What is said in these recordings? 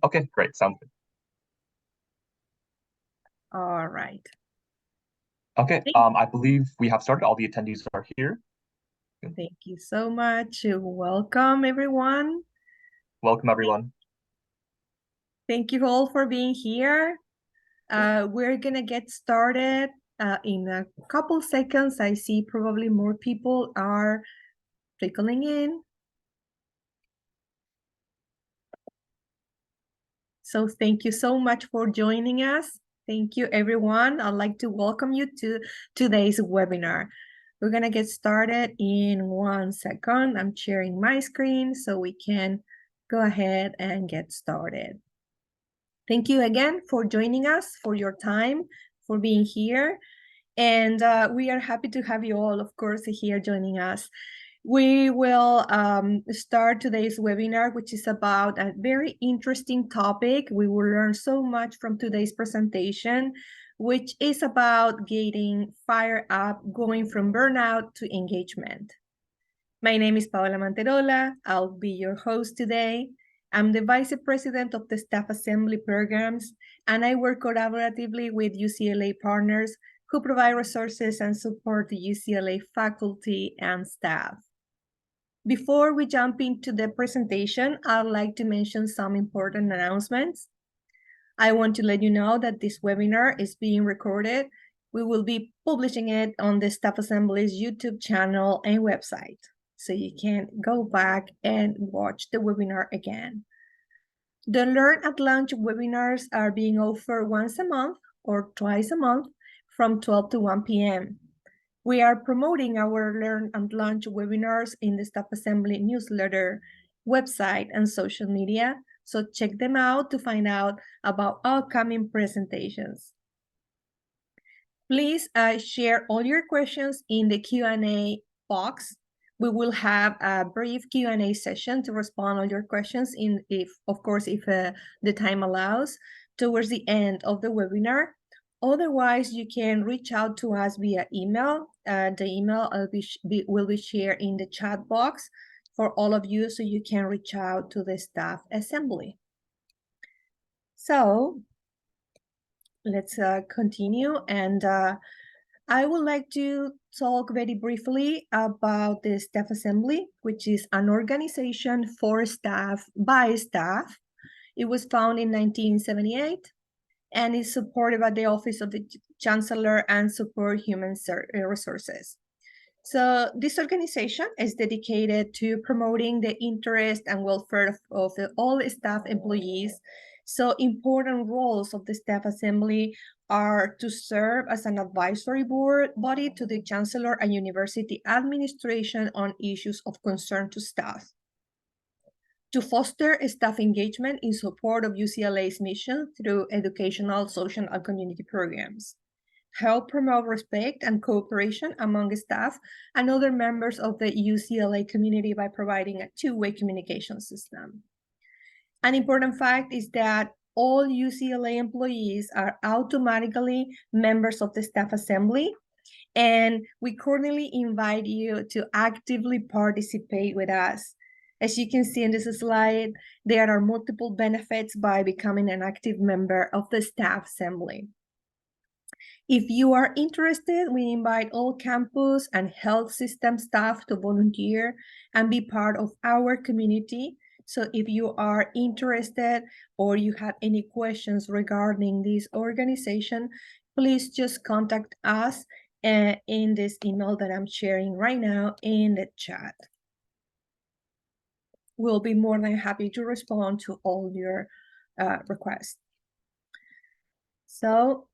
Okay, great. Sounds good. All right. Okay, I believe we have started. All the attendees are here. Thank you so much. Welcome, everyone. Welcome, everyone. Thank you all for being here. We're going to get started in a couple seconds. I see probably more people are trickling in. So thank you so much for joining us. Thank you, everyone. I'd like to welcome you to today's webinar. We're going to get started in 1 second. I'm sharing my screen so we can go ahead and get started. Thank you again for joining us, for your time, for being here. And we are happy to have you all, of course, here joining us. We will start today's webinar, which is about a very interesting topic. We will learn so much from today's presentation, which is about getting fired up, going from burnout to engagement. My name is Paola Manterola. I'll be your host today. I'm the Vice President of the Staff Assembly Programs, and I work collaboratively with UCLA partners who provide resources and support the UCLA faculty and staff. Before we jump into the presentation, I'd like to mention some important announcements. I want to let you know that this webinar is being recorded. We will be publishing it on the Staff Assembly's YouTube channel and website, so you can go back and watch the webinar again. The Learn at Lunch webinars are being offered once a month or twice a month from 12 to 1 p.m. We are promoting our Learn at Lunch webinars in the Staff Assembly newsletter, website, and social media, so check them out to find out about upcoming presentations. Please share all your questions in the Q&A box. We will have a brief Q&A session to respond all your questions if the time allows, towards the end of the webinar. Otherwise, you can reach out to us via email. The email will be shared in the chat box for all of you, so you can reach out to the Staff Assembly. So let's continue, and I would like to talk very briefly about the Staff Assembly, which is an organization for staff, by staff. It was founded in 1978 and is supported by the Office of the Chancellor and Support Human Resources. So this organization is dedicated to promoting the interest and welfare of all staff employees. So important roles of the Staff Assembly are to serve as an advisory body to the Chancellor and University administration on issues of concern to staff, to foster staff engagement in support of UCLA's mission through educational, social, and community programs, help promote respect and cooperation among staff and other members of the UCLA community by providing a two-way communication system. An important fact is that all UCLA employees are automatically members of the Staff Assembly, and we cordially invite you to actively participate with us. As you can see in this slide, there are multiple benefits by becoming an active member of the Staff Assembly. If you are interested, we invite all campus and health system staff to volunteer and be part of our community. So if you are interested or you have any questions regarding this organization, please just contact us in this email that I'm sharing right now in the chat. We'll be more than happy to respond to all your requests. So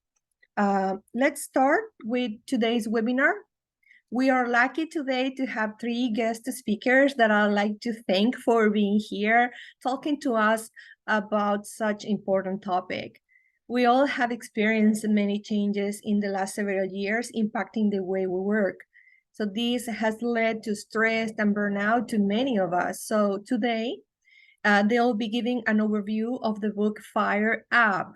let's start with today's webinar. We are lucky today to have 3 guest speakers that I'd like to thank for being here, talking to us about such important topic. We all have experienced many changes in the last several years impacting the way we work. So this has led to stress and burnout to many of us. So today, they'll be giving an overview of the book Fire Up.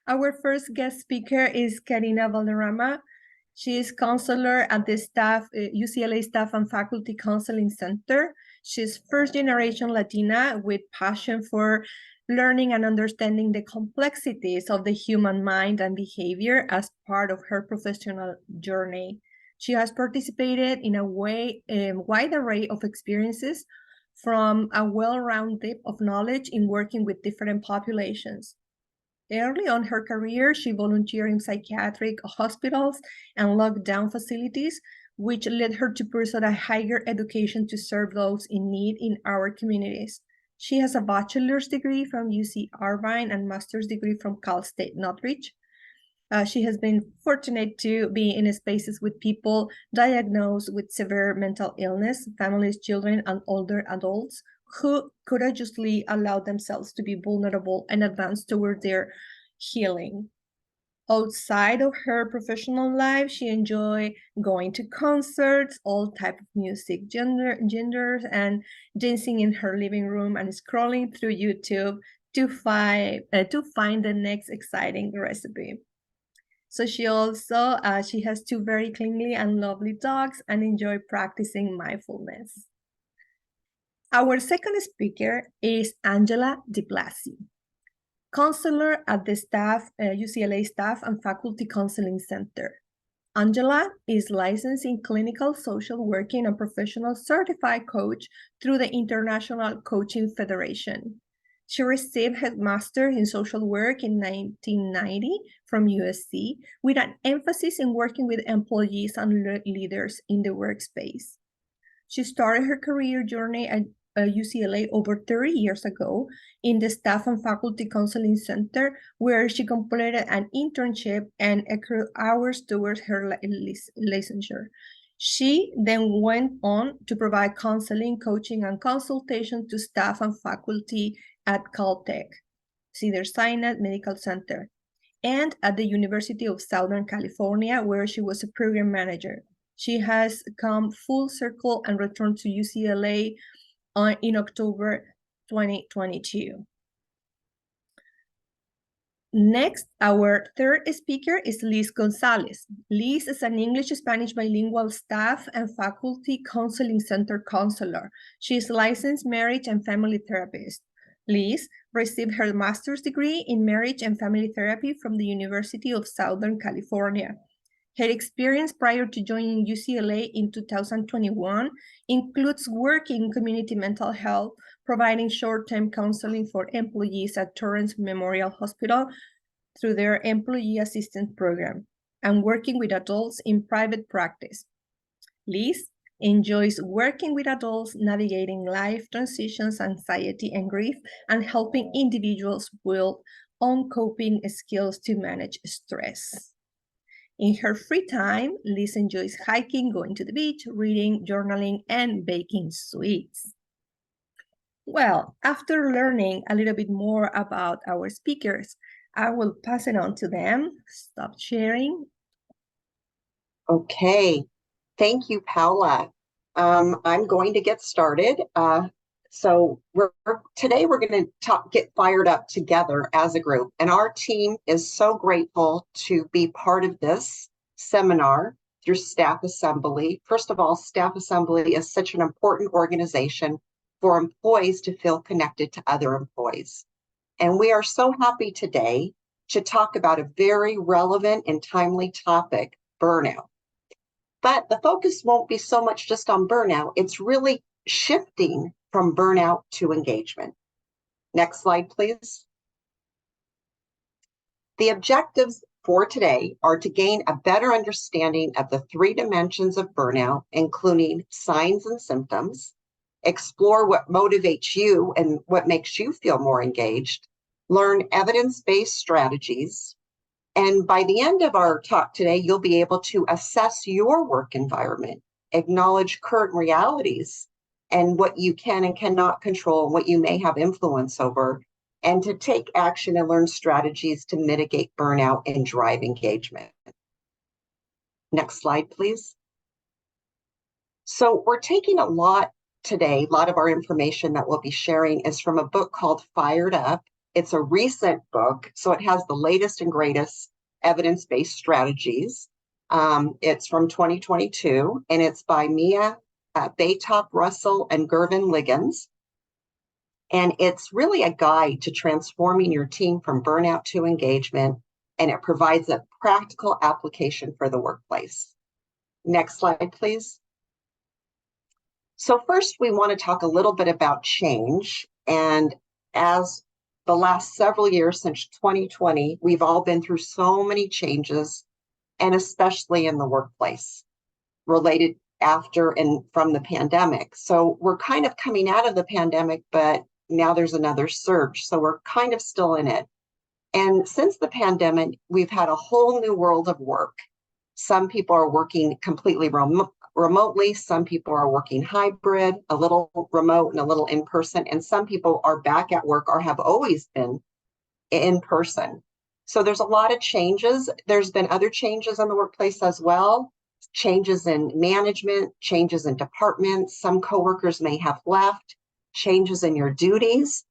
Our first guest speaker is Karina Valderrama. She is counselor at the UCLA Staff and Faculty Counseling Center. She's first-generation Latina with passion for learning and understanding the complexities of the human mind and behavior as part of her professional journey. She has participated in a wide array of experiences, from a well-rounded depth of knowledge in working with different populations. Early on her career, she volunteered in psychiatric hospitals and lockdown facilities, which led her to pursue a higher education to serve those in need in our communities. She has a bachelor's degree from UC Irvine and master's degree from Cal State Northridge. She has been fortunate to be in spaces with people diagnosed with severe mental illness, families, children, and older adults who courageously allow themselves to be vulnerable and advance toward their healing. Outside of her professional life, she enjoys going to concerts, all type of music genders, and dancing in her living room and scrolling through YouTube to find the next exciting recipe. So she also she has two very cleanly and lovely dogs and enjoy practicing mindfulness. Our second speaker is Angela DiBlasi, counselor at the UCLA Staff and Faculty Counseling Center. Angela is licensed in clinical social working and professional certified coach through the International Coaching Federation. She received her master's in social work in 1990 from USC, with an emphasis in working with employees and leaders in the workspace. She started her career journey at UCLA over 30 years ago in the Staff and Faculty Counseling Center, where she completed an internship and accrued hours towards her licensure. She then went on to provide counseling, coaching, and consultation to staff and faculty at Caltech, Cedars-Sinai Medical Center, and at the University of Southern California, where she was a program manager. She has come full circle and returned to UCLA in October 2022. Next, our third speaker is Liz Gonzalez. Liz is an English-Spanish bilingual staff and faculty counseling center counselor. She is licensed marriage and family therapist. Liz received her master's degree in marriage and family therapy from the University of Southern California. Her experience prior to joining UCLA in 2021 includes work in community mental health, providing short-term counseling for employees at Torrance Memorial Hospital through their Employee Assistance Program, and working with adults in private practice. Liz enjoys working with adults navigating life transitions, anxiety, and grief, and helping individuals build on coping skills to manage stress. In her free time, Liz enjoys hiking, going to the beach, reading, journaling, and baking sweets. Well, after learning a little bit more about our speakers, I will pass it on to them. Stop sharing. Okay, thank you, Paula. I'm going to get started. So today we're going to get fired up together as a group, and our team is so grateful to be part of this seminar through Staff Assembly. First of all, Staff Assembly is such an important organization for employees to feel connected to other employees. And we are so happy today to talk about a very relevant and timely topic, burnout. But the focus won't be so much just on burnout, it's really shifting from burnout to engagement. Next slide, please. The objectives for today are to gain a better understanding of the 3 dimensions of burnout, including signs and symptoms, explore what motivates you and what makes you feel more engaged, learn evidence-based strategies, and by the end of our talk today, you'll be able to assess your work environment, acknowledge current realities, and what you can and cannot control, what you may have influence over, and to take action and learn strategies to mitigate burnout and drive engagement. Next slide, please. So we're taking a lot today, a lot of our information that we'll be sharing is from a book called Fired Up. It's a recent book, so it has the latest and greatest evidence-based strategies. It's from 2022, and it's by Mia Baytop Russell and Gervin Liggins. And it's really a guide to transforming your team from burnout to engagement, and it provides a practical application for the workplace. Next slide, please. So first, we want to talk a little bit about change. And as the last several years since 2020, we've all been through so many changes, and especially in the workplace related after and from the pandemic. So we're kind of coming out of the pandemic, but now there's another surge. So we're kind of still in it. And since the pandemic, we've had a whole new world of work. Some people are working completely remotely. Some people are working hybrid, a little remote and a little in person. And some people are back at work or have always been in person. So there's a lot of changes. There's been other changes in the workplace as well. Changes in management, changes in departments. Some coworkers may have left, changes in your duties,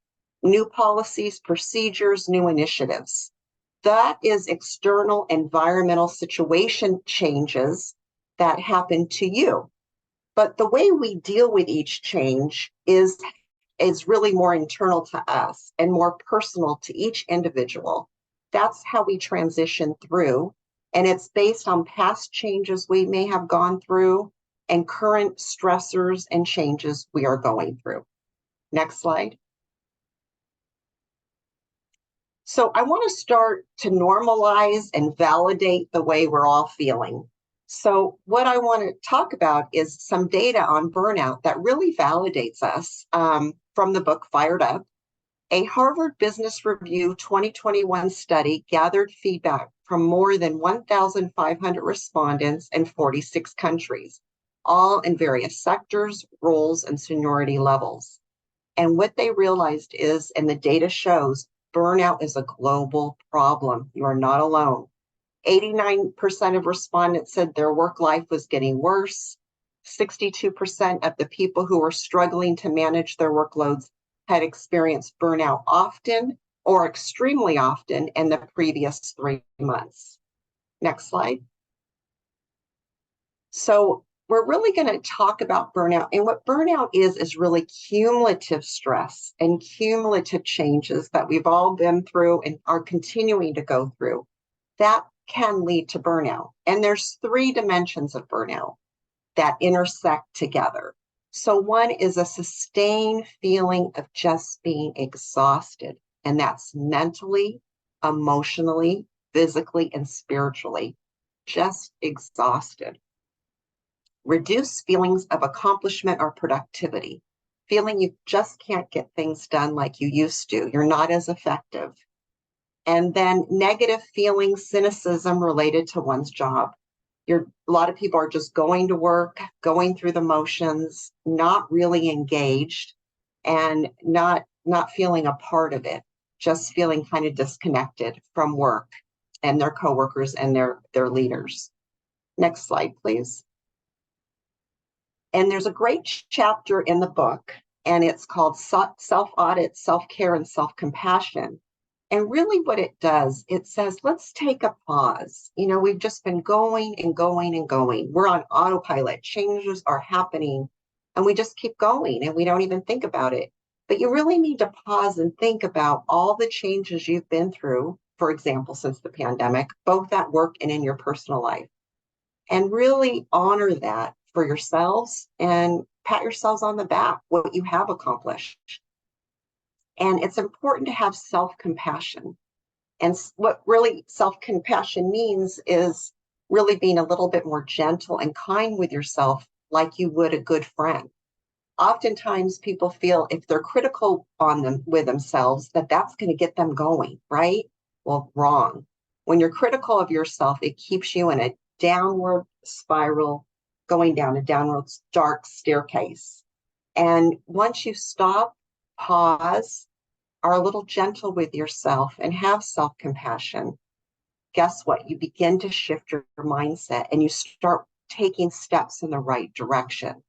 new policies, procedures, new initiatives. That is external environmental situation changes that happen to you. But the way we deal with each change is really more internal to us and more personal to each individual. That's how we transition through. And it's based on past changes we may have gone through and current stressors and changes we are going through. Next slide. So I want to start to normalize and validate the way we're all feeling. So what I want to talk about is some data on burnout that really validates us from the book Fired Up. A Harvard Business Review 2021 study gathered feedback from more than 1,500 respondents in 46 countries, all in various sectors, roles, and seniority levels. And what they realized is, and the data shows, burnout is a global problem. You are not alone. 89% of respondents said their work life was getting worse. 62% of the people who were struggling to manage their workloads had experienced burnout often or extremely often in the previous 3 months. Next slide. So we're really going to talk about burnout. And what burnout is really cumulative stress and cumulative changes that we've all been through and are continuing to go through. That can lead to burnout. And there's 3 dimensions of burnout that intersect together. So one is a sustained feeling of just being exhausted, and that's mentally, emotionally, physically, and spiritually, just exhausted. Reduced feelings of accomplishment or productivity, feeling you just can't get things done like you used to. You're not as effective. And then negative feelings, cynicism related to one's job. A lot of people are just going to work, going through the motions, not really engaged, and not feeling a part of it, just feeling kind of disconnected from work and their coworkers and their leaders. Next slide, please. And there's a great chapter in the book, and it's called Self-Audit, Self-Care, and Self-Compassion. And really what it does, it says, let's take a pause. You know, we've just been going and going and going. We're on autopilot. Changes are happening, and we just keep going, and we don't even think about it. But you really need to pause and think about all the changes you've been through, for example, since the pandemic, both at work and in your personal life, and really honor that for yourselves and pat yourselves on the back, what you have accomplished. And it's important to have self-compassion. And what really self-compassion means is really being a little bit more gentle and kind with yourself, like you would a good friend. Oftentimes people feel if they're critical with themselves, that's going to get them going, right? Well, wrong. When you're critical of yourself, it keeps you in a downward spiral, going down a downward dark staircase. And once you stop, pause, are a little gentle with yourself, and have self-compassion, guess what? You begin to shift your mindset and you start taking steps in the right direction.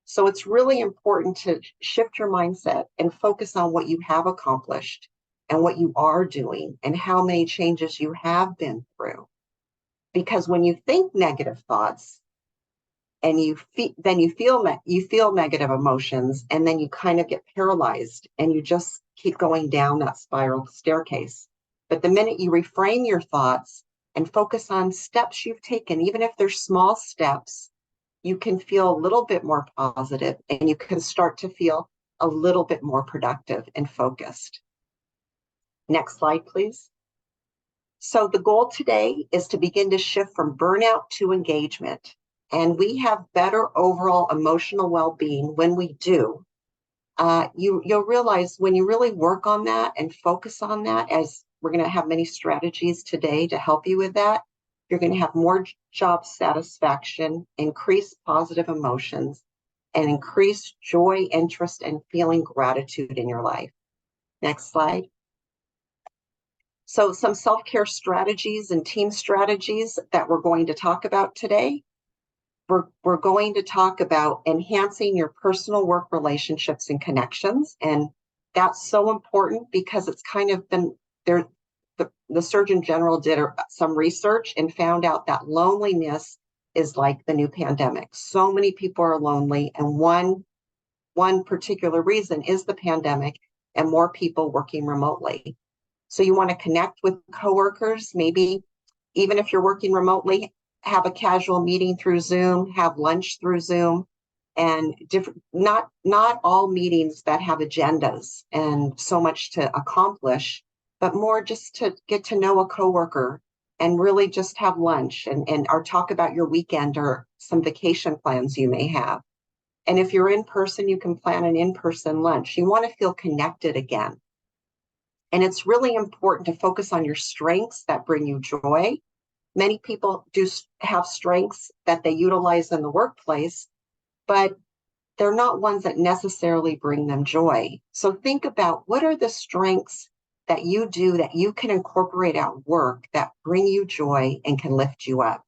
So it's really important to shift your mindset and focus on what you have accomplished and what you are doing and how many changes you have been through. Because when you think negative thoughts, and you feel negative emotions, and then you kind of get paralyzed and you just keep going down that spiral staircase. But the minute you reframe your thoughts and focus on steps you've taken, even if they're small steps, you can feel a little bit more positive, and you can start to feel a little bit more productive and focused. Next slide, please. So the goal today is to begin to shift from burnout to engagement. And we have better overall emotional well-being when we do. You'll realize when you really work on that and focus on that, as we're going to have many strategies today to help you with that, you're going to have more job satisfaction, increased positive emotions, and increased joy, interest, and feeling gratitude in your life. Next slide. So some self-care strategies and team strategies that we're going to talk about today. We're going to talk about enhancing your personal work relationships and connections. And that's so important because it's kind of been there. The Surgeon General did some research and found out that loneliness is like the new pandemic. So many people are lonely, and one particular reason is the pandemic and more people working remotely. So you want to connect with coworkers, maybe even if you're working remotely, have a casual meeting through Zoom, have lunch through Zoom, and not all meetings that have agendas and so much to accomplish, but more just to get to know a coworker and really just have lunch and or talk about your weekend or some vacation plans you may have. And if you're in person, you can plan an in-person lunch. You want to feel connected again. And it's really important to focus on your strengths that bring you joy. Many people do have strengths that they utilize in the workplace, but they're not ones that necessarily bring them joy. So think about, what are the strengths that you do that you can incorporate at work that bring you joy and can lift you up?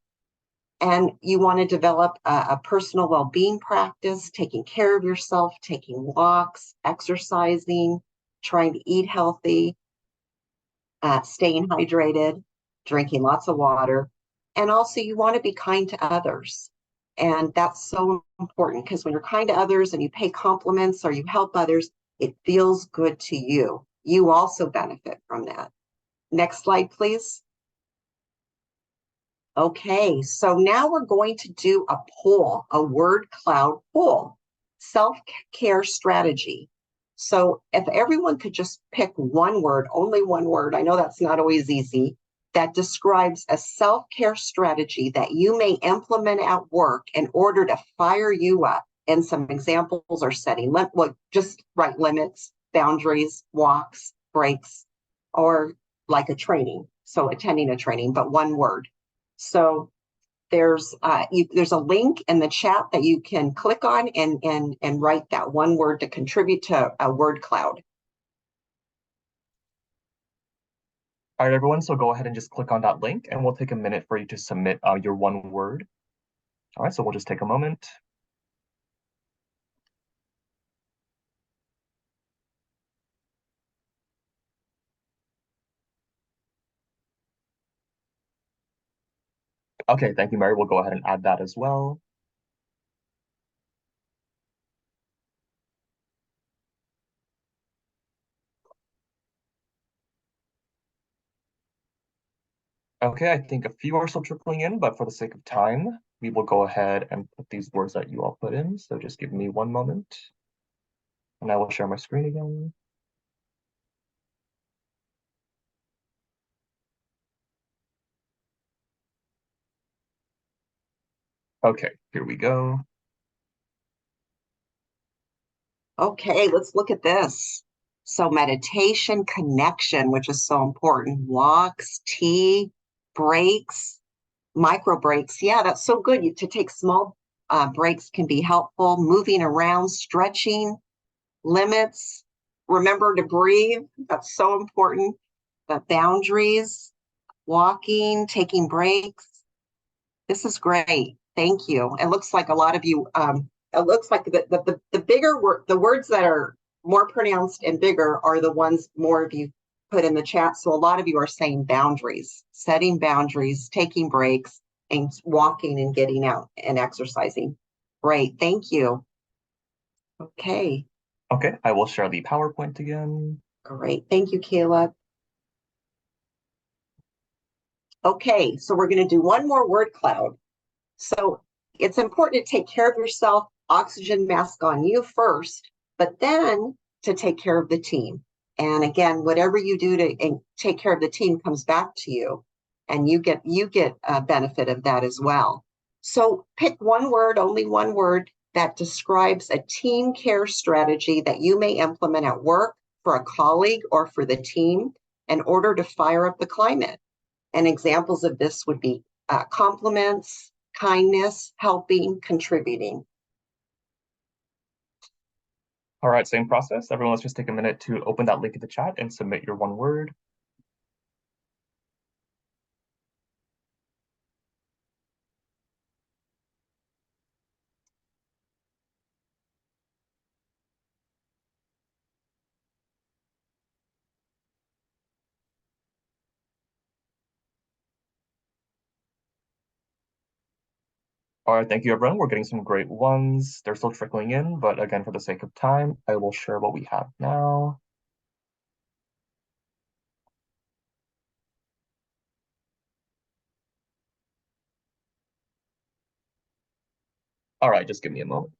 And you want to develop a personal well-being practice, taking care of yourself, taking walks, exercising, trying to eat healthy, staying hydrated, drinking lots of water. And also you want to be kind to others. And that's so important, because when you're kind to others and you pay compliments or you help others, it feels good to you. You also benefit from that. Next slide, please. Okay, so now we're going to do a poll, a word cloud poll, self-care strategy. So if everyone could just pick one word, only one word, I know that's not always easy, that describes a self-care strategy that you may implement at work in order to fire you up. And some examples are setting, just write limits, boundaries, walks, breaks, or like a training. So attending a training, but one word. So there's a link in the chat that you can click on and write that one word to contribute to a word cloud. All right, everyone, so go ahead and just click on that link, and we'll take a minute for you to submit your one word. All right, so we'll just take a moment. Okay, thank you, Mary. We'll go ahead and add that as well. Okay, I think a few are still trickling in, but for the sake of time, we will go ahead and put these words that you all put in. So just give me one moment, and I will share my screen again. Okay, here we go. Okay, let's look at this. So meditation, connection, which is so important, walks, tea, breaks, micro breaks. Yeah, that's so good. To take small breaks can be helpful. Moving around, stretching, limits, remember to breathe. That's so important. The boundaries, walking, taking breaks. This is great. Thank you. It looks like a lot of you, it looks like the bigger word, the words that are more pronounced and bigger are the ones more of you put in the chat. So a lot of you are saying boundaries, setting boundaries, taking breaks, and walking and getting out and exercising. Great, thank you. Okay, Okay, I will share the PowerPoint again. great. Thank you, Caleb. Okay, so we're going to do one more word cloud. So it's important to take care of yourself, oxygen mask on you first, but then to take care of the team. And again, whatever you do to take care of the team comes back to you, and you get a benefit of that as well. So pick one word, only one word, that describes a team care strategy that you may implement at work for a colleague or for the team in order to fire up the climate. And examples of this would be compliments, kindness, helping, contributing. All right, same process. Everyone, let's just take a minute to open that link in the chat and submit your one word. All right, thank you, everyone. We're getting some great ones. They're still trickling in, but again, for the sake of time, I will share what we have now. All right, just give me a moment.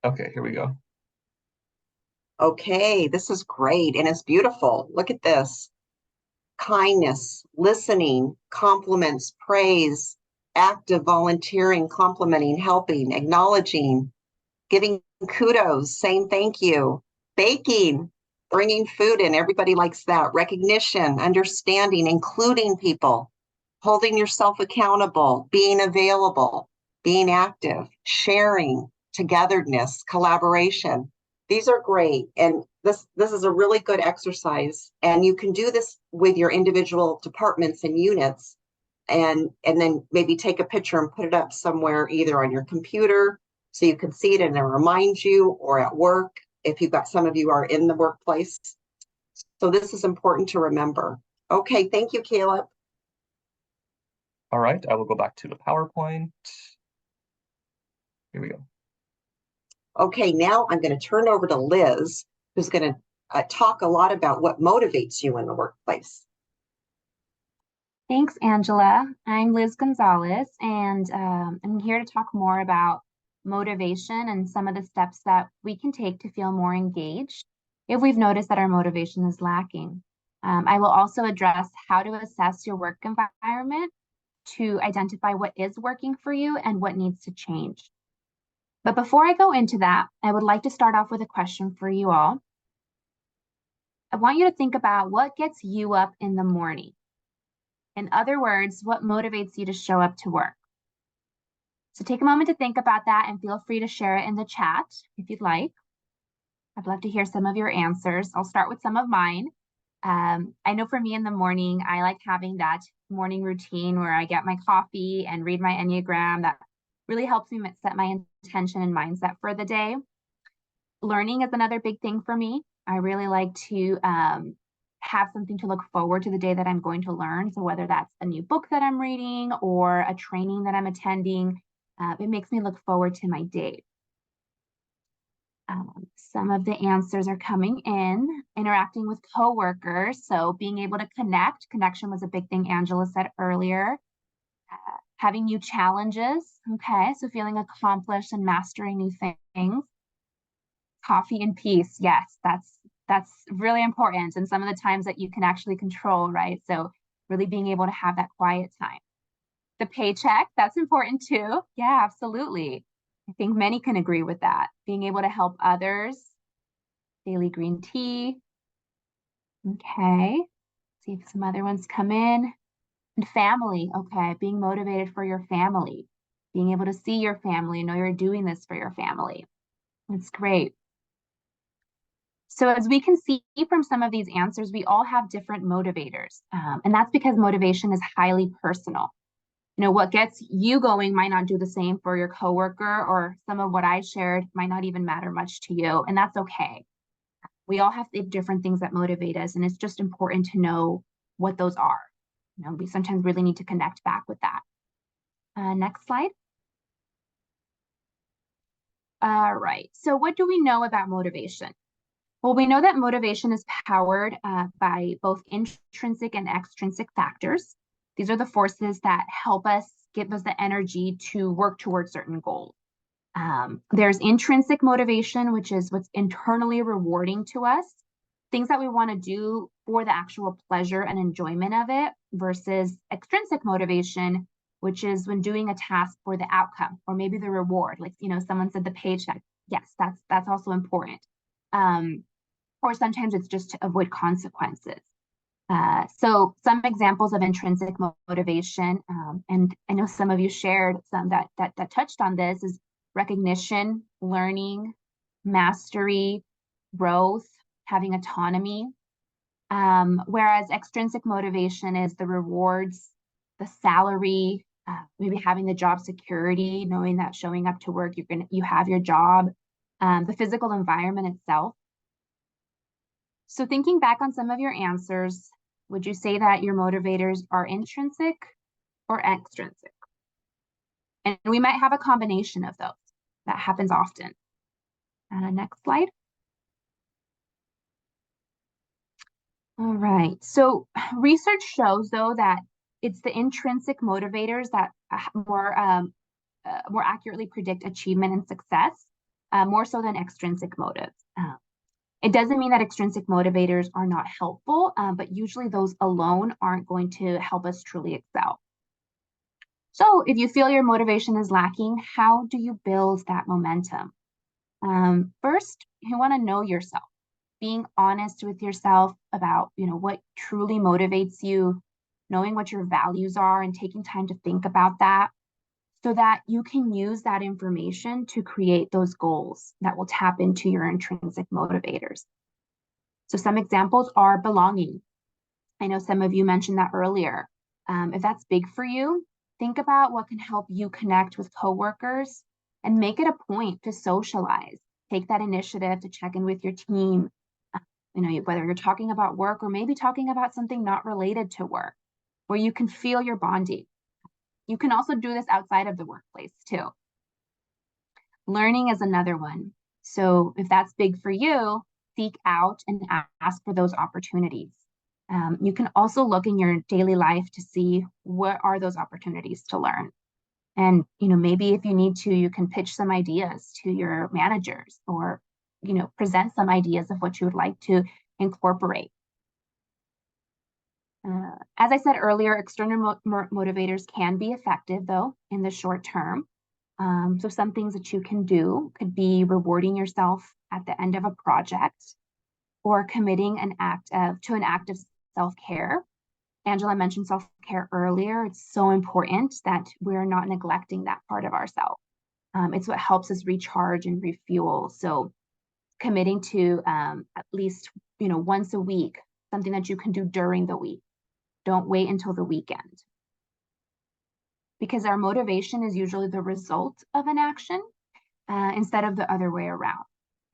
Okay, here we go. Okay, this is great and it's beautiful. Look at this. Kindness, listening, compliments, praise, active volunteering, complimenting, helping, acknowledging, giving kudos, saying thank you, baking, bringing food in. Everybody likes that. Recognition, understanding, including people, holding yourself accountable, being available, being active, sharing, togetherness, collaboration. These are great. And this is a really good exercise. And you can do this with your individual departments and units, and then maybe take a picture and put it up somewhere, either on your computer so you can see it and it reminds you, or at work if you've got, some of you are in the workplace. So this is important to remember. Okay, thank you, Caleb. All right, I will go back to the PowerPoint. Here we go. Okay, now I'm going to turn over to Liz, who's going to talk a lot about what motivates you in the workplace. Thanks, Angela. I'm Liz Gonzalez, and I'm here to talk more about motivation and some of the steps that we can take to feel more engaged if we've noticed that our motivation is lacking. I will also address how to assess your work environment to identify what is working for you and what needs to change. But before I go into that, I would like to start off with a question for you all. I want you to think about what gets you up in the morning. In other words, what motivates you to show up to work? So take a moment to think about that and feel free to share it in the chat if you'd like. I'd love to hear some of your answers. I'll start with some of mine. I know for me in the morning, I like having that morning routine where I get my coffee and read my Enneagram. That really helps me set my intention and mindset for the day. Learning is another big thing for me. I really like to have something to look forward to the day that I'm going to learn. So whether that's a new book that I'm reading or a training that I'm attending, it makes me look forward to my day. Some of the answers are coming in. Interacting with coworkers, so being able to connect. Connection was a big thing Angela said earlier. Having new challenges, okay, so feeling accomplished and mastering new things. Coffee and peace, yes, that's really important, and some of the times that you can actually control, right? So really being able to have that quiet time. The paycheck, that's important too. Yeah, absolutely. I think many can agree with that. Being able to help others. Daily green tea. Okay. See if some other ones come in. And family. Okay. Being motivated for your family. Being able to see your family, know you're doing this for your family. It's great. So as we can see from some of these answers, we all have different motivators. And that's because motivation is highly personal. You know, what gets you going might not do the same for your coworker, or some of what I shared might not even matter much to you, and that's okay. We all have different things that motivate us, and it's just important to know what those are. We sometimes really need to connect back with that. Next slide. All right, so what do we know about motivation? Well, we know that motivation is powered by both intrinsic and extrinsic factors. These are the forces that help us, give us the energy to work towards certain goals. There's intrinsic motivation, which is what's internally rewarding to us, things that we want to do for the actual pleasure and enjoyment of it, versus extrinsic motivation, which is when doing a task for the outcome or maybe the reward. Like, someone said the paycheck. Yes, that's also important. Or sometimes it's just to avoid consequences. So some examples of intrinsic motivation, and I know some of you shared some that touched on this, is recognition, learning, mastery, growth, having autonomy. Whereas extrinsic motivation is the rewards, the salary, maybe having the job security, knowing that showing up to work, you have your job, the physical environment itself. So thinking back on some of your answers, would you say that your motivators are intrinsic or extrinsic? And we might have a combination of those. That happens often. Next slide. All right, so research shows, though, that it's the intrinsic motivators that more accurately predict achievement and success, more so than extrinsic motives. It doesn't mean that extrinsic motivators are not helpful, but usually those alone aren't going to help us truly excel. So if you feel your motivation is lacking, how do you build that momentum? First, you want to know yourself. Being honest with yourself about, what truly motivates you, knowing what your values are and taking time to think about that so that you can use that information to create those goals that will tap into your intrinsic motivators. So some examples are belonging. I know some of you mentioned that earlier. If that's big for you, think about what can help you connect with coworkers and make it a point to socialize. Take that initiative to check in with your team. Whether you're talking about work or maybe talking about something not related to work, where you can feel your bonding. You can also do this outside of the workplace too. Learning is another one. So if that's big for you, seek out and ask for those opportunities. You can also look in your daily life to see what are those opportunities to learn. And, maybe if you need to, you can pitch some ideas to your managers or, present some ideas of what you would like to incorporate. As I said earlier, external motivators can be effective, though, in the short term. So some things that you can do could be rewarding yourself at the end of a project or committing to an act of self-care. Angela mentioned self-care earlier. It's so important that we're not neglecting that part of ourselves. It's what helps us recharge and refuel. So committing to at least, once a week, something that you can do during the week. Don't wait until the weekend. Because our motivation is usually the result of an action instead of the other way around.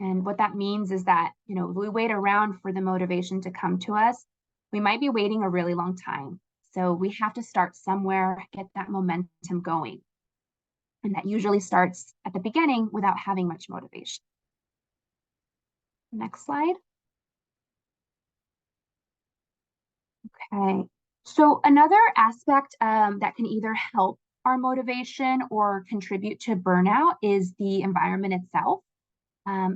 And what that means is that, if we wait around for the motivation to come to us, we might be waiting a really long time. So we have to start somewhere, get that momentum going. And that usually starts at the beginning without having much motivation. Next slide. Okay. So another aspect that can either help our motivation or contribute to burnout is the environment itself.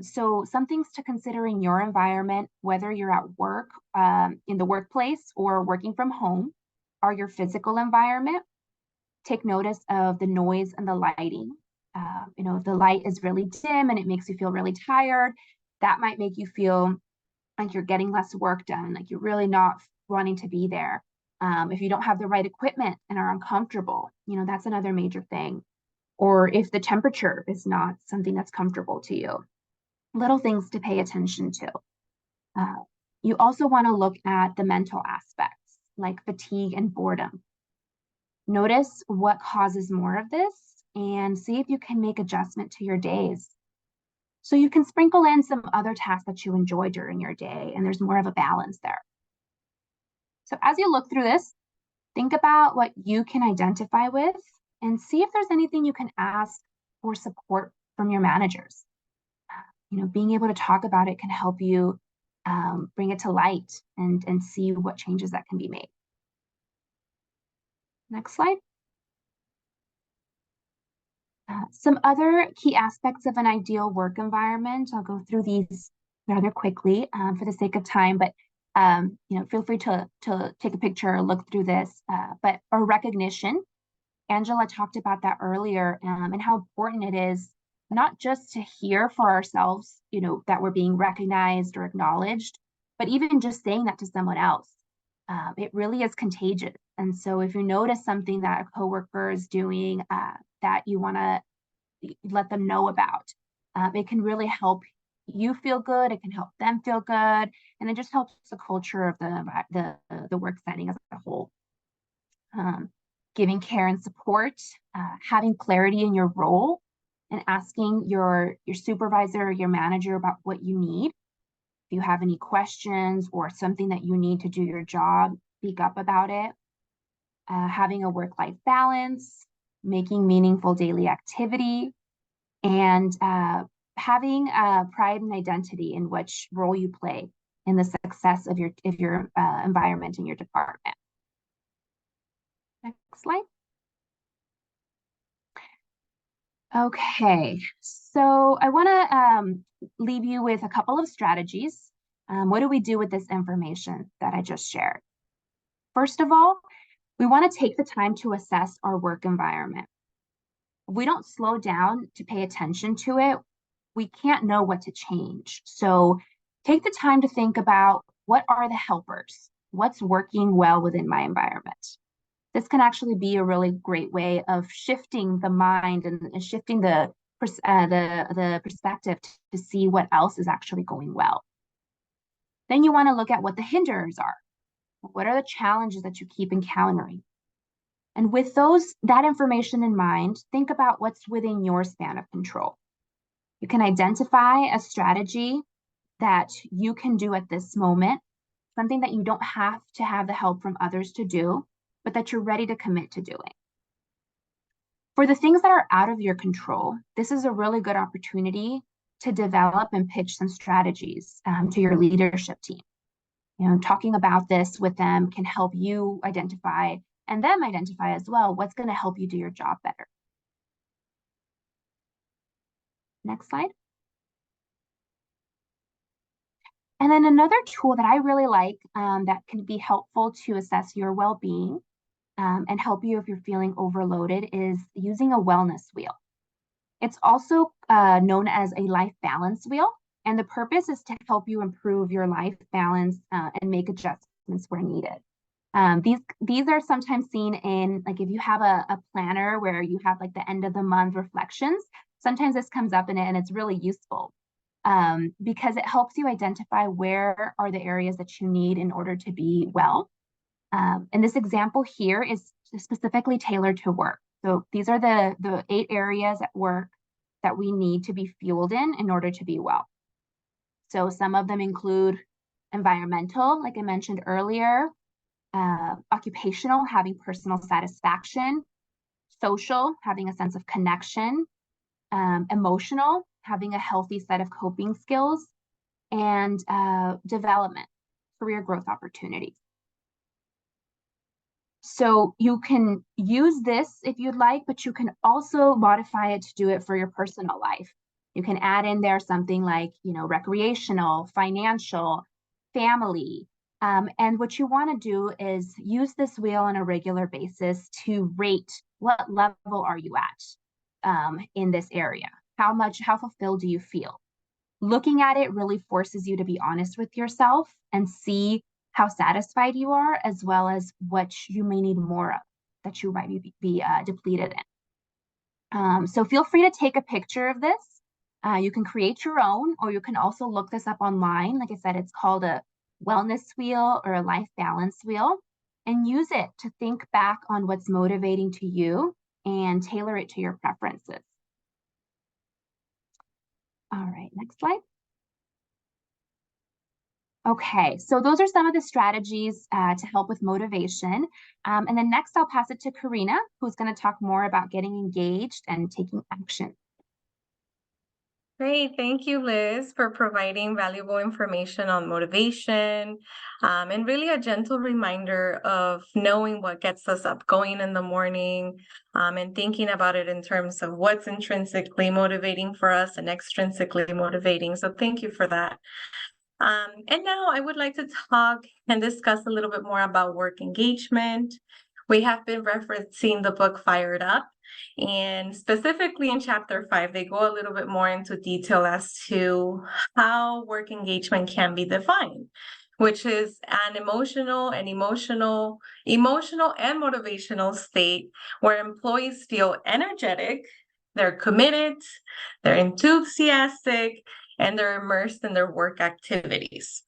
So some things to consider in your environment, whether you're at work, in the workplace or working from home, are your physical environment. Take notice of the noise and the lighting. If the light is really dim and it makes you feel really tired, that might make you feel like you're getting less work done, like you're really not wanting to be there. If you don't have the right equipment and are uncomfortable, that's another major thing. Or if the temperature is not something that's comfortable to you. Little things to pay attention to. You also want to look at the mental aspects, like fatigue and boredom. Notice what causes more of this and see if you can make adjustment to your days. So you can sprinkle in some other tasks that you enjoy during your day, and there's more of a balance there. So as you look through this, Think about what you can identify with and see if there's anything you can ask for support from your managers. Being able to talk about it can help you bring it to light and see what changes that can be made. Next slide. Some other key aspects of an ideal work environment. I'll go through these rather quickly for the sake of time, but feel free to take a picture or look through this. But our recognition, Angela talked about that earlier, and how important it is not just to hear for ourselves, that we're being recognized or acknowledged, but even just saying that to someone else. It really is contagious. And so if you notice something that a coworker is doing that you want to let them know about, it can really help you feel good. It can help them feel good, and it just helps the culture of the work setting as a whole. Giving care and support, having clarity in your role, and asking your supervisor or your manager about what you need. If you have any questions or something that you need to do your job, speak up about it. Having a work-life balance, making meaningful daily activity, and having pride and identity in which role you play in the success of your environment and your department. Next slide. Okay, so I want to leave you with a couple of strategies. What do we do with this information that I just shared? First of all, we want to take the time to assess our work environment. If we don't slow down to pay attention to it, we can't know what to change. So take the time to think about, what are the helpers? What's working well within my environment? This can actually be a really great way of shifting the mind and shifting the perspective to see what else is actually going well. Then you want to look at what the hinders are. What are the challenges that you keep encountering? And with that information in mind, think about what's within your span of control. You can identify a strategy that you can do at this moment, something that you don't have to have the help from others to do, but that you're ready to commit to doing. For the things that are out of your control, this is a really good opportunity to develop and pitch some strategies to your leadership team. Talking about this with them can help you identify, and them identify as well, what's going to help you do your job better. Next slide. And then another tool that I really like that can be helpful to assess your well-being and help you if you're feeling overloaded is using a wellness wheel. It's also known as a life balance wheel, and the purpose is to help you improve your life balance and make adjustments where needed. These are sometimes seen in, like, if you have a planner where you have like the end of the month reflections, sometimes this comes up in it, and it's really useful because it helps you identify where are the areas that you need in order to be well. And this example here is specifically tailored to work. So these are the 8 areas at work that we need to be fueled in order to be well. So some of them include environmental, like I mentioned earlier, occupational, having personal satisfaction, social, having a sense of connection, emotional, having a healthy set of coping skills, and development, career growth opportunities. So you can use this if you'd like, but you can also modify it to do it for your personal life. You can add in there something like, recreational, financial, family. And what you want to do is use this wheel on a regular basis to rate what level are you at in this area. How fulfilled do you feel? Looking at it really forces you to be honest with yourself and see how satisfied you are, as well as what you may need more of, that you might be depleted in. So feel free to take a picture of this. You can create your own, or you can also look this up online. Like I said, it's called a wellness wheel or a life balance wheel, and use it to think back on what's motivating to you and tailor it to your preferences. All right, next slide. Okay, so those are some of the strategies to help with motivation. And then next I'll pass it to Karina, who's going to talk more about getting engaged and taking action. Great. Thank you, Liz, for providing valuable information on motivation, and really a gentle reminder of knowing what gets us up going in the morning, and thinking about it in terms of what's intrinsically motivating for us and extrinsically motivating. So thank you for that. And now I would like to talk and discuss a little bit more about work engagement. We have been referencing the book Fired Up, and specifically in chapter 5, they go a little bit more into detail as to how work engagement can be defined, which is an emotional and motivational state where employees feel energetic, they're committed, they're enthusiastic, and they're immersed in their work activities.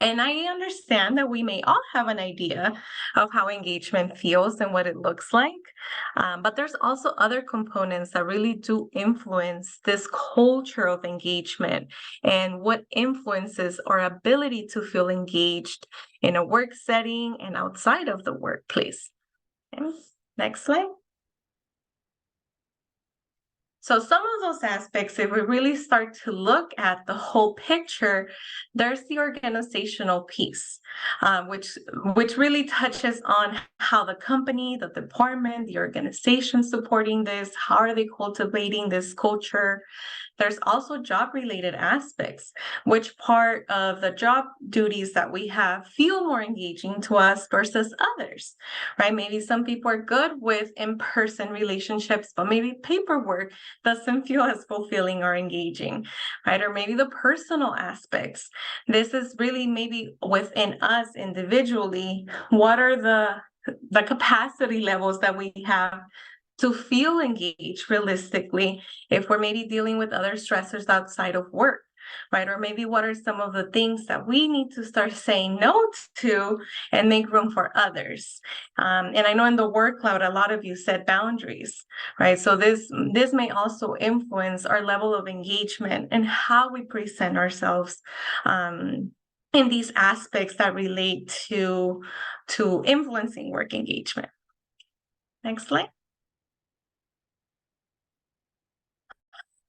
And I understand that we may all have an idea of how engagement feels and what it looks like, but there's also other components that really do influence this culture of engagement and what influences our ability to feel engaged in a work setting and outside of the workplace. Okay. Next slide. So some of those aspects, if we really start to look at the whole picture, there's the organizational piece, which really touches on how the company, the department, the organization supporting this, how are they cultivating this culture. There's also job-related aspects, which part of the job duties that we have feel more engaging to us versus others, right? Maybe some people are good with in-person relationships, but maybe paperwork doesn't feel as fulfilling or engaging, right? Or maybe the personal aspects. This is really maybe within us individually, what are the capacity levels that we have to feel engaged realistically if we're maybe dealing with other stressors outside of work, right? Or maybe what are some of the things that we need to start saying no to and make room for others? And I know in the work cloud, a lot of you set boundaries, right? So this may also influence our level of engagement and how we present ourselves in these aspects that relate to influencing work engagement. Next slide.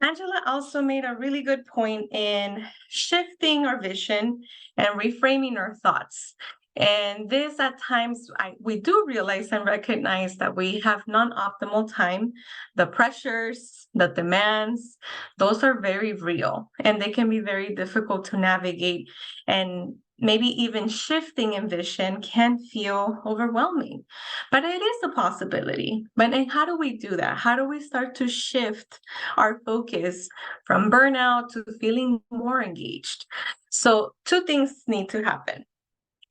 Angela also made a really good point in shifting our vision and reframing our thoughts. And this at times, we do realize and recognize that we have non-optimal time. The pressures, the demands, those are very real and they can be very difficult to navigate. And maybe even shifting in vision can feel overwhelming, but it is a possibility. But how do we do that? How do we start to shift our focus from burnout to feeling more engaged? So two things need to happen,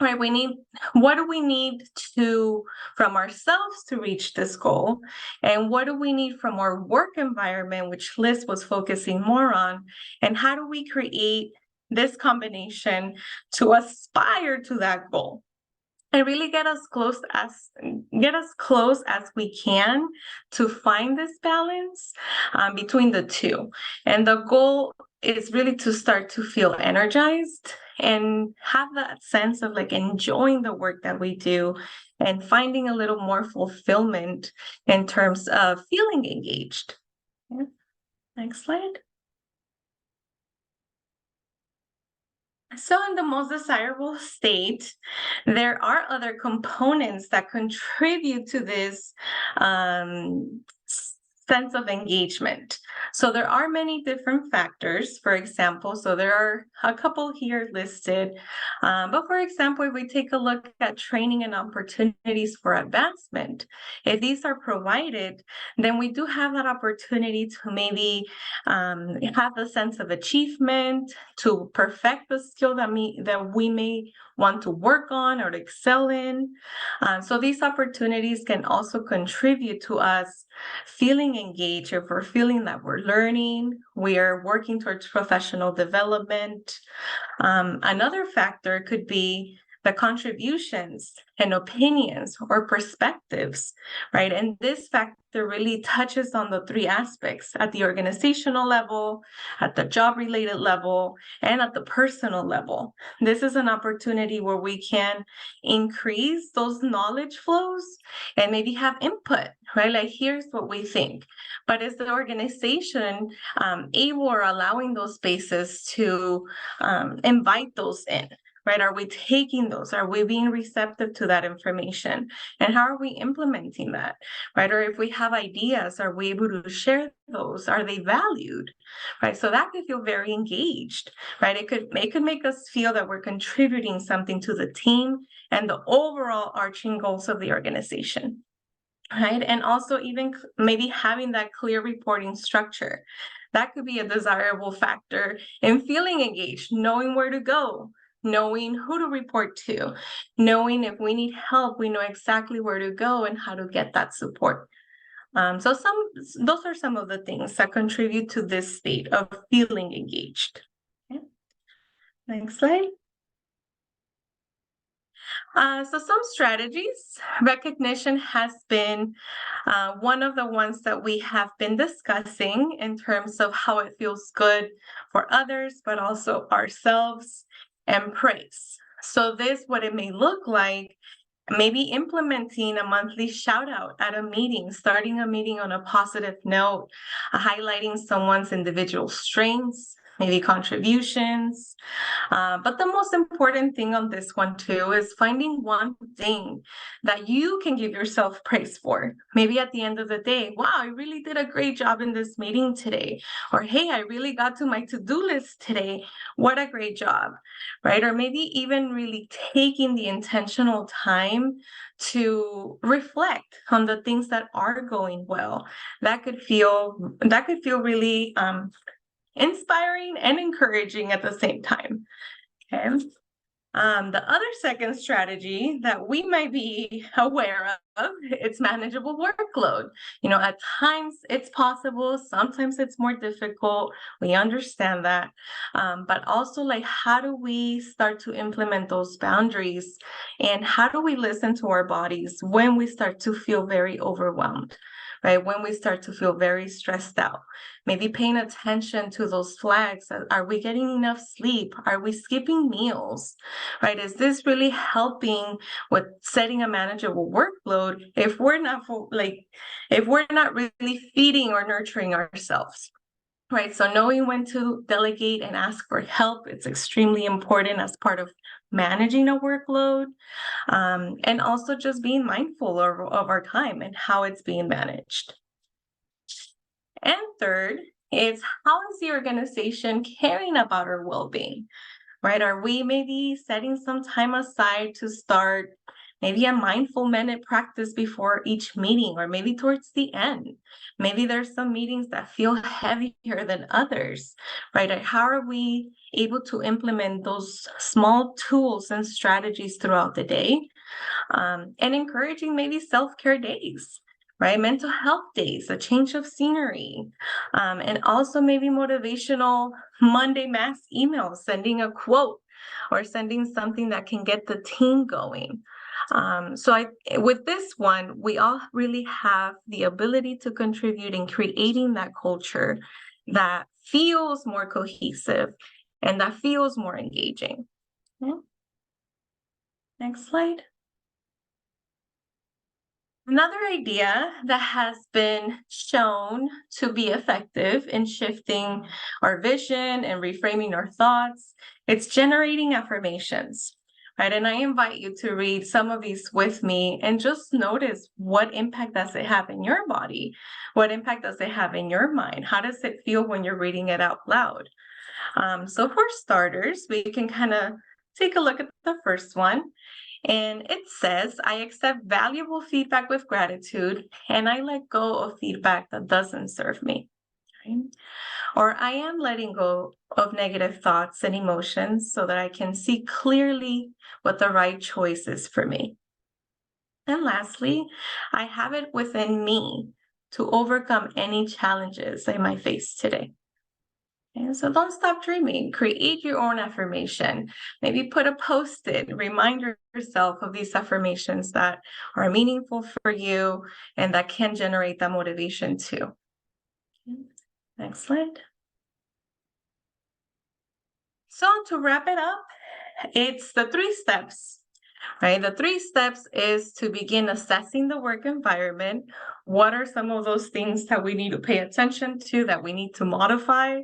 right? What do we need from ourselves to reach this goal? And what do we need from our work environment, which Liz was focusing more on? And how do we create this combination to aspire to that goal and really get as close as we can to find this balance between the two? And the goal is really to start to feel energized and have that sense of like enjoying the work that we do and finding a little more fulfillment in terms of feeling engaged. Yeah. Next slide. So in the most desirable state, there are other components that contribute to this sense of engagement. So there are many different factors, for example, so there are a couple here listed. But for example, if we take a look at training and opportunities for advancement, if these are provided, then we do have that opportunity to maybe have a sense of achievement, to perfect the skill that we may want to work on or to excel in. So these opportunities can also contribute to us feeling engaged. If we're feeling that we're learning, we are working towards professional development. Another factor could be the contributions and opinions or perspectives, right? And this factor really touches on the three aspects at the organizational level, at the job-related level, and at the personal level. This is an opportunity where we can increase those knowledge flows and maybe have input, right? Like, here's what we think. But is the organization able or allowing those spaces to invite those in, right? Are we taking those? Are we being receptive to that information? And how are we implementing that, right? Or if we have ideas, are we able to share those? Are they valued, right? So that could feel very engaged, right? It could make us feel that we're contributing something to the team and the overall arching goals of the organization, right? And also even maybe having that clear reporting structure. That could be a desirable factor in feeling engaged, knowing where to go, knowing who to report to, knowing if we need help, we know exactly where to go and how to get that support. So those are some of the things that contribute to this state of feeling engaged. Okay. Next slide. So some strategies. Recognition has been one of the ones that we have been discussing in terms of how it feels good for others, but also ourselves, and praise. So this, what it may look like, maybe implementing a monthly shout out at a meeting, starting a meeting on a positive note, highlighting someone's individual strengths, maybe contributions. But the most important thing on this one too is finding one thing that you can give yourself praise for. Maybe at the end of the day, wow, I really did a great job in this meeting today. Or, hey, I really got to my to-do list today. What a great job, right? Or maybe even really taking the intentional time to reflect on the things that are going well. That could feel really inspiring and encouraging at the same time. Okay. The other second strategy that we might be aware of, it's manageable workload. At times it's possible, sometimes it's more difficult. We understand that. But also, like, how do we start to implement those boundaries? And how do we listen to our bodies when we start to feel very overwhelmed? Right? When we start to feel very stressed out, maybe paying attention to those flags. Are we getting enough sleep? Are we skipping meals? Right? Is this really helping with setting a manageable workload if we're not really feeding or nurturing ourselves? Right. So knowing when to delegate and ask for help, it's extremely important as part of managing a workload. And also just being mindful of our time and how it's being managed. And third is, how is the organization caring about our well-being, right? Are we maybe setting some time aside to start maybe a mindful minute practice before each meeting, or maybe towards the end? Maybe there's some meetings that feel heavier than others, right? How are we able to implement those small tools and strategies throughout the day? And encouraging maybe self-care days, right? Mental health days, a change of scenery, and also maybe motivational Monday mass emails, sending a quote or sending something that can get the team going. With this one, we all really have the ability to contribute in creating that culture that feels more cohesive and that feels more engaging. Okay. Next slide. Another idea that has been shown to be effective in shifting our vision and reframing our thoughts, it's generating affirmations, right? And I invite you to read some of these with me and just notice, what impact does it have in your body? What impact does it have in your mind? How does it feel when you're reading it out loud? So for starters, we can kind of take a look at the first one. And it says, I accept valuable feedback with gratitude, and I let go of feedback that doesn't serve me. Right? Or I am letting go of negative thoughts and emotions so that I can see clearly what the right choice is for me. And lastly, I have it within me to overcome any challenges I might face today. And so don't stop dreaming. Create your own affirmation. Maybe put a post-it, remind yourself of these affirmations that are meaningful for you and that can generate that motivation too. Next slide. So to wrap it up, it's the 3 steps, right? The 3 steps is to begin assessing the work environment. What are some of those things that we need to pay attention to, that we need to modify?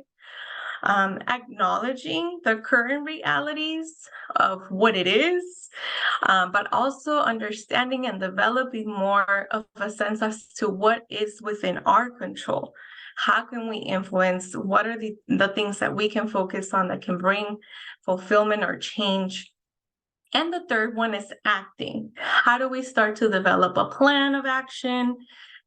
Acknowledging the current realities of what it is, but also understanding and developing more of a sense as to what is within our control. How can we influence? What are the things that we can focus on that can bring fulfillment or change? And the third one is acting. How do we start to develop a plan of action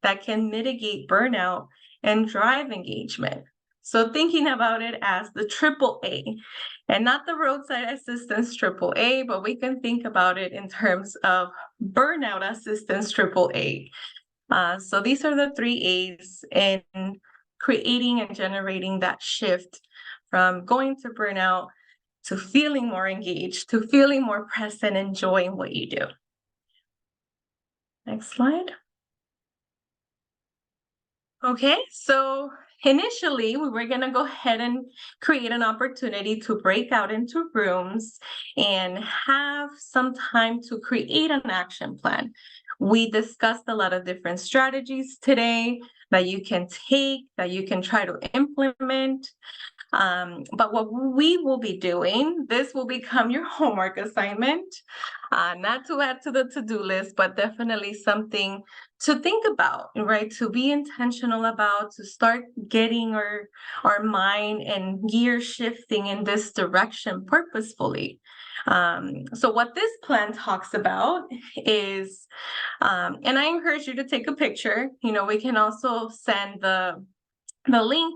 that can mitigate burnout and drive engagement? So thinking about it as the AAA, and not the roadside assistance AAA, but we can think about it in terms of burnout assistance AAA. So these are the 3 A's in creating and generating that shift from going to burnout to feeling more engaged, to feeling more present, enjoying what you do. Next slide. Okay, so initially we were gonna go ahead and create an opportunity to break out into rooms and have some time to create an action plan. We discussed a lot of different strategies today that you can take, that you can try to implement. But what we will be doing, this will become your homework assignment, not to add to the to-do list, but definitely something to think about, right? To be intentional about, to start getting our mind and gear shifting in this direction purposefully. So what this plan talks about is, and I encourage you to take a picture. We can also send the link,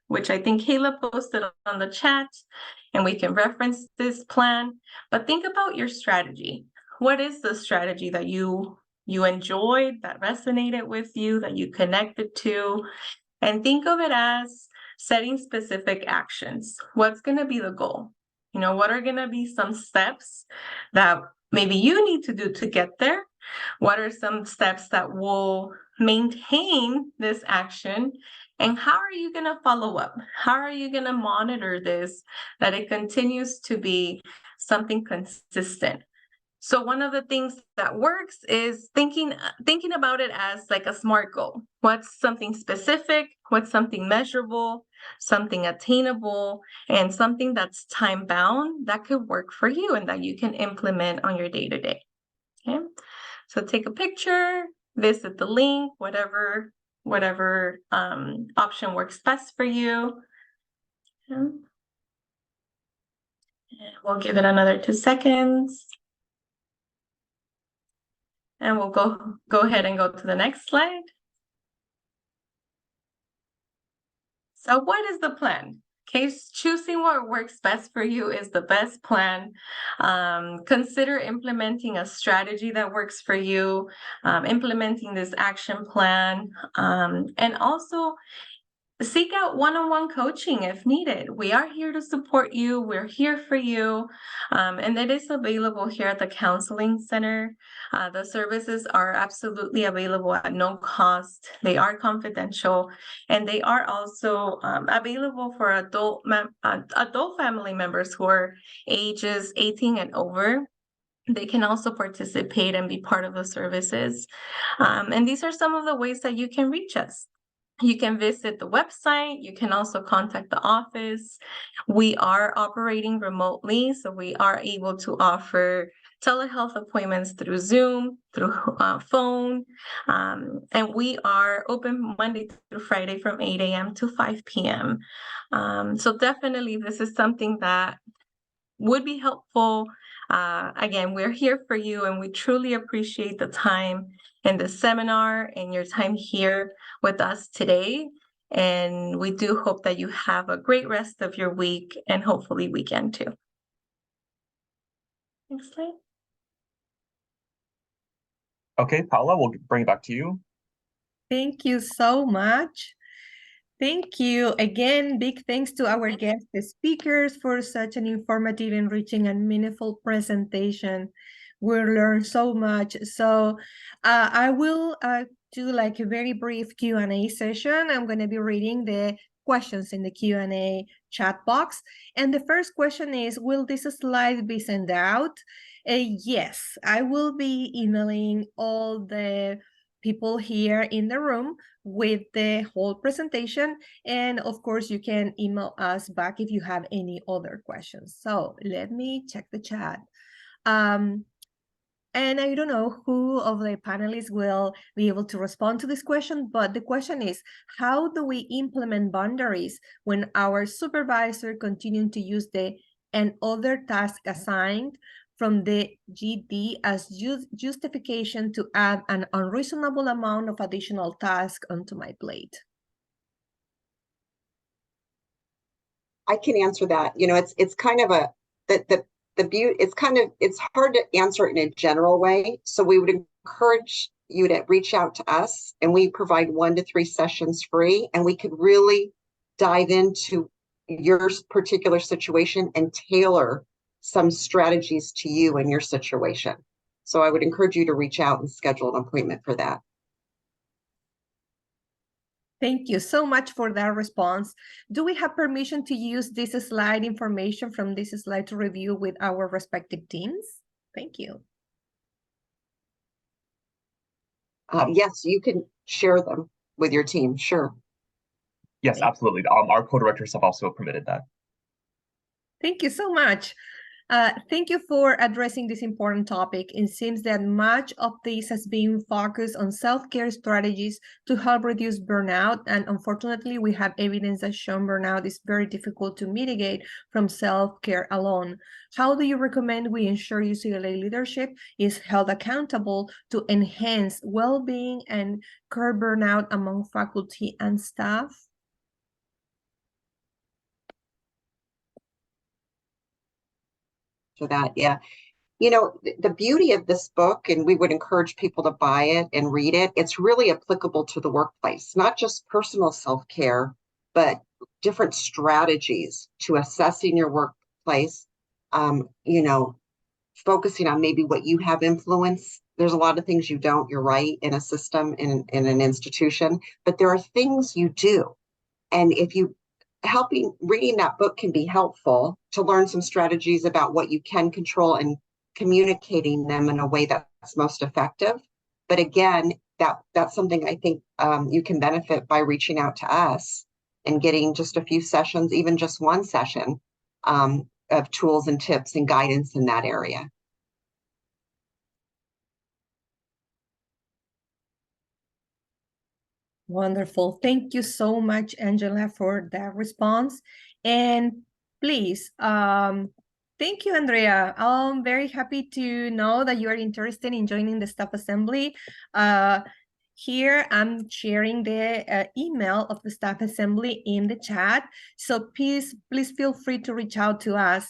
which I think Kayla posted on the chat, and we can reference this plan. But think about your strategy. What is the strategy that you enjoyed, that resonated with you, that you connected to? And think of it as setting specific actions. What's going to be the goal? What are going to be some steps that maybe you need to do to get there? What are some steps that will maintain this action? And how are you going to follow up? How are you going to monitor this, that it continues to be something consistent? So one of the things that works is thinking about it as like a SMART goal. What's something specific? What's something measurable? Something attainable? And something that's time bound that could work for you and that you can implement on your day-to-day. Okay, so take a picture, visit the link, whatever option works best for you. Okay. And we'll give it another 2 seconds. And we'll go ahead and go to the next slide. So what is the plan? Okay, choosing what works best for you is the best plan. Consider implementing a strategy that works for you, implementing this action plan, and also seek out one-on-one coaching if needed. We are here to support you. We're here for you. And it is available here at the Counseling Center. The services are absolutely available at no cost. They are confidential, and they are also available for adult family members who are ages 18 and over. They can also participate and be part of the services. And these are some of the ways that you can reach us. You can visit the website. You can also contact the office. We are operating remotely, so we are able to offer telehealth appointments through Zoom, through phone, and we are open Monday through Friday from 8 a.m. to 5 p.m. So definitely this is something that would be helpful. Again, we're here for you, and we truly appreciate the time in the seminar and your time here with us today. And we do hope that you have a great rest of your week and hopefully weekend too. Next slide. Okay, Paula, we'll bring it back to you. Thank you so much. Thank you. Again, big thanks to our guest speakers for such an informative, enriching, and meaningful presentation. We learned so much. So I will do like a very brief Q&A session. I'm going to be reading the questions in the Q&A chat box. And the first question is, will this slide be sent out? Yes, I will be emailing all the people here in the room with the whole presentation. And of course, you can email us back if you have any other questions. So let me check the chat. And I don't know who of the panelists will be able to respond to this question, but the question is, how do we implement boundaries when our supervisor continues to use the and other task assigned from the GD as justification to add an unreasonable amount of additional task onto my plate? I can answer that. You know, it's kind of the beauty, it's hard to answer it in a general way. So we would encourage you to reach out to us, and we provide 1 to 3 sessions free, and we could really dive into your particular situation and tailor some strategies to you and your situation. So I would encourage you to reach out and schedule an appointment for that. Thank you so much for that response. Do we have permission to use this slide information from this slide to review with our respective teams? Thank you. Yes, you can share them with your team, sure. Yes, absolutely. Our co-directors have also permitted that. Thank you so much. Thank you for addressing this important topic. It seems that much of this has been focused on self-care strategies to help reduce burnout. And unfortunately, we have evidence that shown burnout is very difficult to mitigate from self-care alone. How do you recommend we ensure UCLA leadership is held accountable to enhance well-being and curb burnout among faculty and staff? For that, yeah. You know, the beauty of this book, and we would encourage people to buy it and read it, it's really applicable to the workplace, not just personal self-care, but different strategies to assessing your workplace, you know, focusing on maybe what you have influence. There's a lot of things you don't, you're right, in a system, in an institution, but there are things you do. And if you reading that book can be helpful to learn some strategies about what you can control and communicating them in a way that's most effective. But again, that's something I think you can benefit by reaching out to us and getting just a few sessions, even just 1 session of tools and tips and guidance in that area. Wonderful. Thank you so much, Angela, for that response. And please, thank you, Andrea. I'm very happy to know that you are interested in joining the staff assembly. Here, I'm sharing the email of the staff assembly in the chat. So please feel free to reach out to us.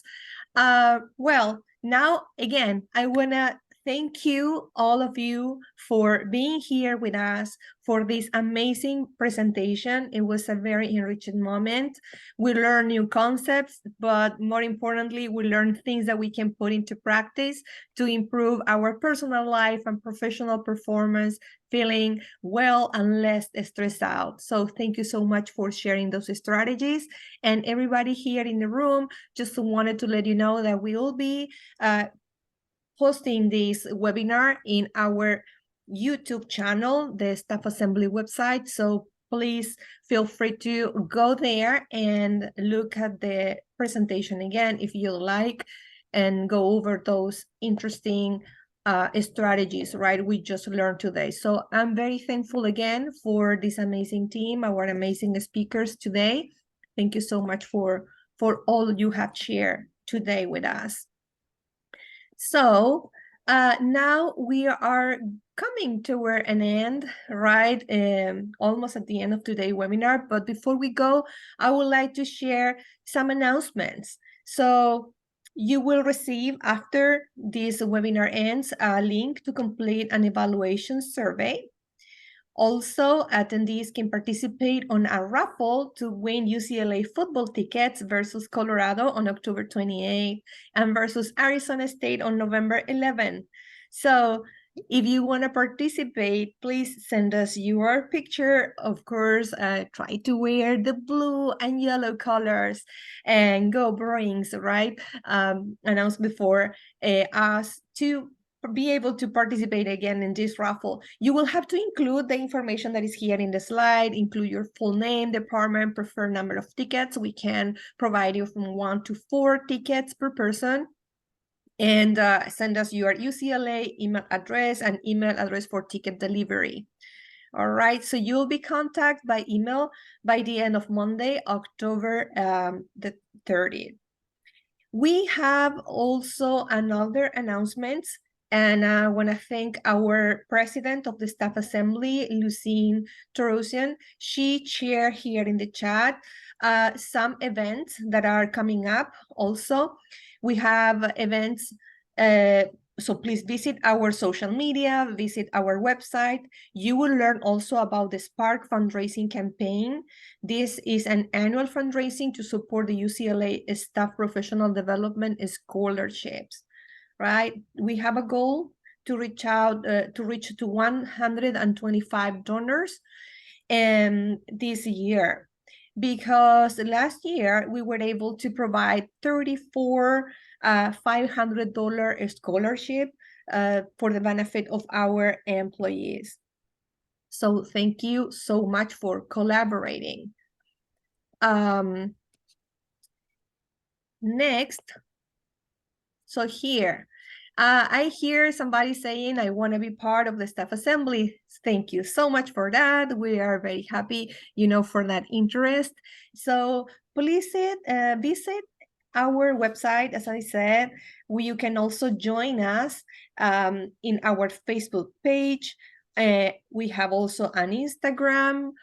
Well, now, again, I want to thank you, all of you, for being here with us for this amazing presentation. It was a very enriching moment. We learned new concepts, but more importantly, we learned things that we can put into practice to improve our personal life and professional performance, feeling well and less stressed out. So thank you so much for sharing those strategies. And everybody here in the room, just wanted to let you know that we will be hosting this webinar in our YouTube channel, the Staff Assembly website. So please feel free to go there and look at the presentation again if you like, and go over those interesting strategies, right, we just learned today. So I'm very thankful again for this amazing team, our amazing speakers today. Thank you so much for all you have shared today with us. So now we are coming toward an end, right? Almost at the end of today's webinar. But before we go, I would like to share some announcements. So you will receive, after this webinar ends, a link to complete an evaluation survey. Also, attendees can participate on a raffle to win UCLA football tickets versus Colorado on October 28th and versus Arizona State on November 11th. So if you want to participate, please send us your picture. Of course, try to wear the blue and yellow colors and go Bruins, right? Announced before us to be able to participate again in this raffle. You will have to include the information that is here in the slide, include your full name, department, preferred number of tickets. We can provide you from 1 to 4 tickets per person. And send us your UCLA email address and email address for ticket delivery. All right, so you'll be contacted by email by the end of Monday, October the 30th. We have also another announcement, and I want to thank our president of the staff assembly, Lucine Torosian. She shared here in the chat some events that are coming up also. We have events, so please visit our social media, visit our website. You will learn also about the Spark fundraising campaign. This is an annual fundraising to support the UCLA staff professional development scholarships, right? We have a goal to reach out, to reach to 125 donors this year, because last year we were able to provide 34 $500 scholarship for the benefit of our employees. So thank you so much for collaborating. Next, so here, I hear somebody saying, I want to be part of the staff assembly. Thank you so much for that. We are very happy, for that interest. So please visit our website. As I said, you can also join us in our Facebook page. We have also an Instagram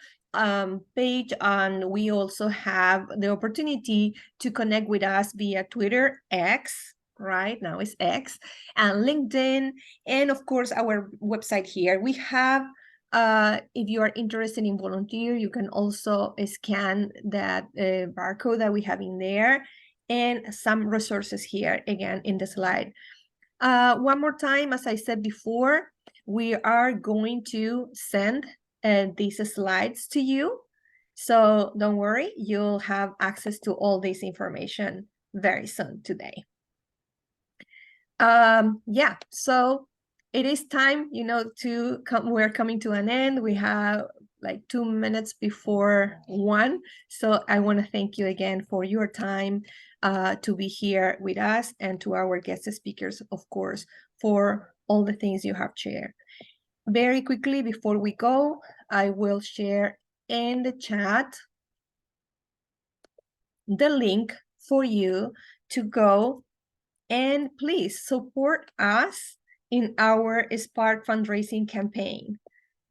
page, and we also have the opportunity to connect with us via Twitter, X, right now it's X, and LinkedIn, and of course our website here. We have, if you are interested in volunteer, you can also scan that barcode that we have in there, and some resources here again in the slide. One more time, as I said before, we are going to send these slides to you. So don't worry, you'll have access to all this information very soon today. Yeah, so it is time, to come. We're coming to an end. We have like 2 minutes before 1. So I want to thank you again for your time to be here with us, and to our guest speakers, of course, for all the things you have shared. Very quickly before we go, I will share in the chat the link for you to go and please support us in our Spark fundraising campaign.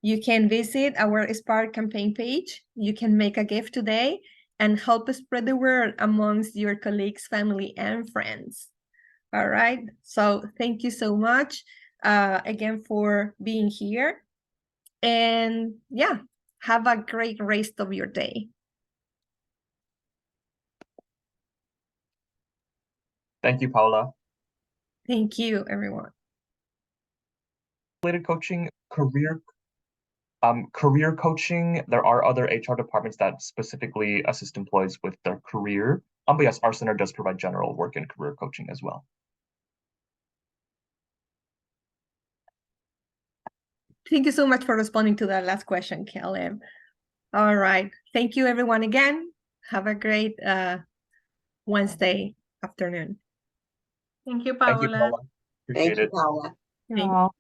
You can visit our Spark campaign page. You can make a gift today and help spread the word amongst your colleagues, family, and friends. All right, so thank you so much again for being here. And yeah, have a great rest of your day. Thank you, Paula. Thank you, everyone. Related coaching, career coaching, there are other HR departments that specifically assist employees with their career. But yes, our center does provide general work and career coaching as well. Thank you so much for responding to that last question, Caleb. All right. Thank you, everyone, again. Have a great Wednesday afternoon. Thank you, Paula. Thank you, Paula. Appreciate Thank you, it. Paula. You're all